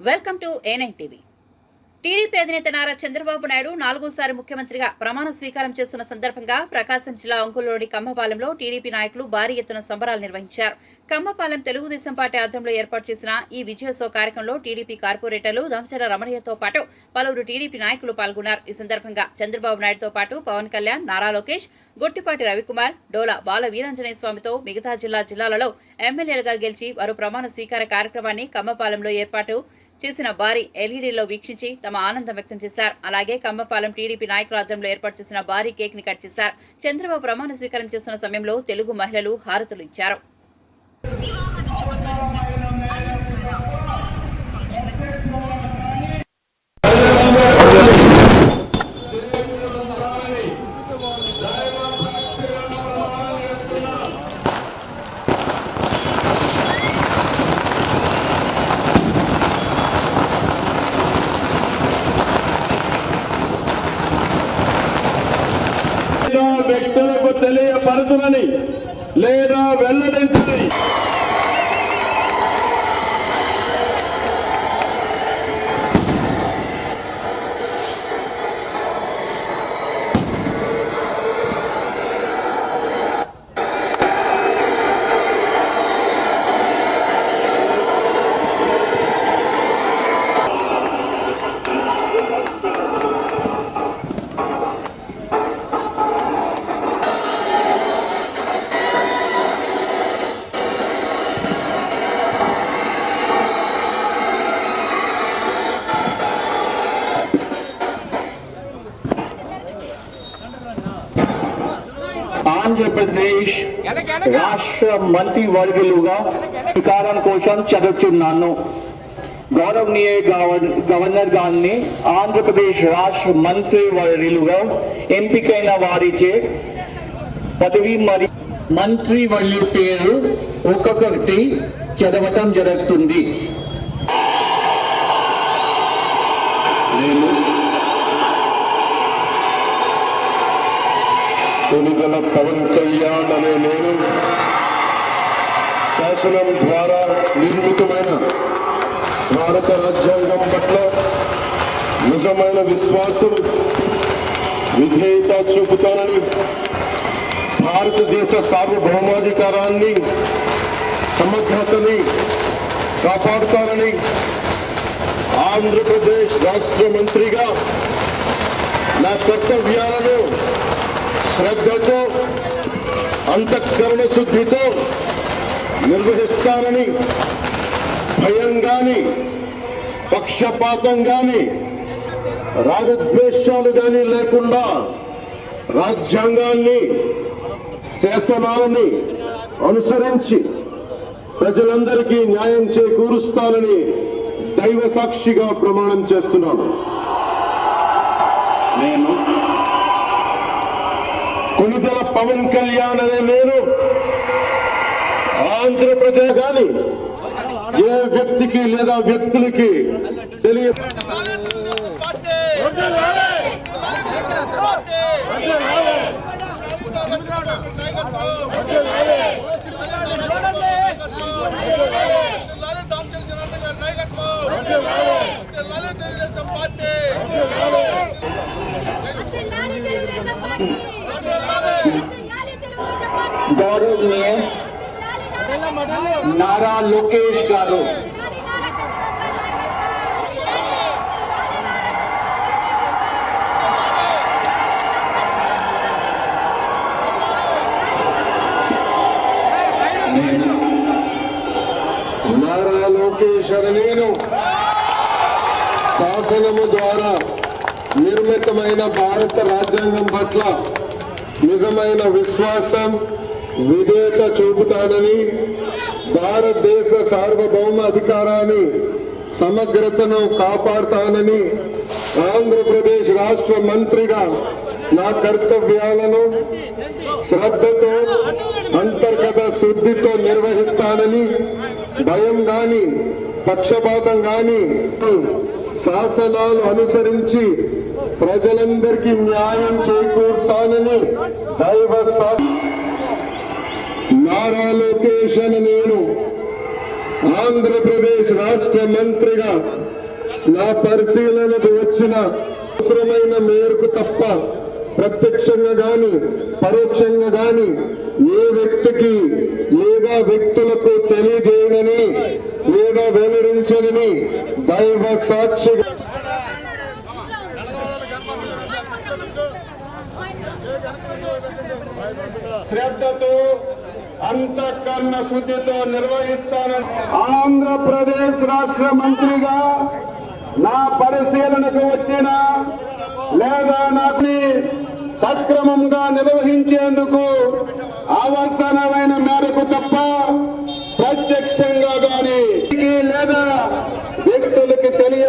Welcome to A9 TV. TDP అధినేత నారా చంద్రబాబు నాయుడు 4వ ముఖ్యమంత్రిగా ప్రమాణ స్వీకారం చేస్తున్న సందర్భంగా ప్రకాశం జిల్లా అంకుల్లోని కమ్మపాలెంలో టీడీపీ నాయకులు భారీ ఎత్తున సంబరాలు నిర్వహించారు. కమ్మపాలెం తెలుగుదేశం పార్టీ ఆధ్వర్యంలో ఏర్పాటు చేసిన ఈ విజయోత్సవ కార్యక్రమంలో టీడీపీ కార్పొరేటర్లు దంచర రమణయ్యతో పాటు పలువురు టీడీపీ నాయకులు పాల్గొన్నారు. ఈ సందర్భంగా చంద్రబాబు నాయుడుతో పాటు పవన్ కళ్యాణ్, నారా లోకేష్, గొట్టిపాటి రవికుమార్, డోలా బాల వీరాంజనేయ స్వామితో మిగతా జిల్లాలలో ఎమ్మెల్యేలుగా గెలిచి వారు ప్రమాణ స్వీకార కార్యక్రమాన్ని కమ్మపాలెంలో ఏర్పాటు చేసిన భారీ ఎల్ఈడీలో వీక్షించి తమ ఆనందం వ్యక్తం చేశారు. అలాగే కమ్మపాలెం టీడీపీ నాయకుల ఆధ్వర్యంలో ఏర్పాటు చేసిన భారీ కేక్ ని కట్ చేశారు. చంద్రబాబు ప్రమాణ స్వీకారం చేస్తున్న సమయంలో తెలుగు మహిళలు హారతులు ఇచ్చారు. వ్యక్తులకు తెలియపరచునని లేదా వెల్లడించని ఆంధ్రప్రదేశ్ రాష్ట్ర మంత్రివర్గులుగా అధికారం కోసం చదువుతున్నాను. గౌరవనీయ గవర్నర్ గారిని ఆంధ్రప్రదేశ్ రాష్ట్ర మంత్రివర్యులుగా ఎంపికైన వారిచే పదవి మరియు మంత్రివర్యుల పేరు ఒక్కొక్కటి చదవటం జరుగుతుంది. కొనిదల పవన్ కళ్యాణ్ అనే నేను శాసనం ద్వారా నిర్మితమైన భారత రాజ్యాంగం పట్ల నిజమైన విశ్వాసం, విధేయత చూపుతానని, భారతదేశ సార్వభౌమాధికారాన్ని, సమగ్రతని కాపాడుతానని, ఆంధ్రప్రదేశ్ రాష్ట్ర మంత్రిగా నా కర్తవ్యాలను శ్రద్ధతో, అంతఃకరణ శుద్ధితో నిర్వహిస్తానని, భయం గాని, పక్షపాతం గాని, రాగద్వేషాలు గాని లేకుండా రాజ్యాంగాన్ని, శాసనాలని అనుసరించి ప్రజలందరికీ న్యాయం చేకూరుస్తానని దైవ సాక్షిగా ప్రమాణం చేస్తున్నాను. నేను కొనిదల పవన్ కళ్యాణ్ అనే నేను ఆంధ్రప్రదేశ్ గాని ఏ వ్యక్తికి లేదా వ్యక్తులకి తెలియ గౌరవనీయ నారా లోకేష్ గారు నారా లోకేష్ అని నేను శాసనము ద్వారా నిర్మితమైన భారత రాజ్యాంగం పట్ల నిజమైన విశ్వాసం, విధేయత చూపుతానని, భారతదేశ సార్వభౌమ అధికారాన్ని, సమగ్రతను కాపాడుతానని, ఆంధ్రప్రదేశ్ రాష్ట్ర మంత్రిగా నా కర్తవ్యాలను శ్రద్ధతో, అంతర్గత శుద్ధితో నిర్వహిస్తానని, భయం గాని, పక్షపాతం గాని, శాసనాలు అనుసరించి ప్రజలందరికీ న్యాయం చేకూరుస్తానని దైవ నారా లోకేష్ అని నేను ఆంధ్రప్రదేశ్ రాష్ట్ర మంత్రిగా నా పరిశీలనకు వచ్చిన అవసరమైన మేరకు తప్ప ప్రత్యక్షంగా గాని పరోక్షంగా గాని ఏ వ్యక్తికి లేదా వ్యక్తులకు తెలియజేయనని లేదా వెల్లడించనని దైవ సాక్షి శ్రద్ధతో అంతఃకరణ శుద్ధితో నిర్వహిస్తానని ఆంధ్రప్రదేశ్ రాష్ట్ర మంత్రిగా నా పరిశీలనకు వచ్చిన లేదా నాకు సక్రమంగా నిర్వహించేందుకు అవసరమైన మేరకు తప్ప ప్రత్యక్షంగా గాని లేదా వ్యక్తులకి తెలియ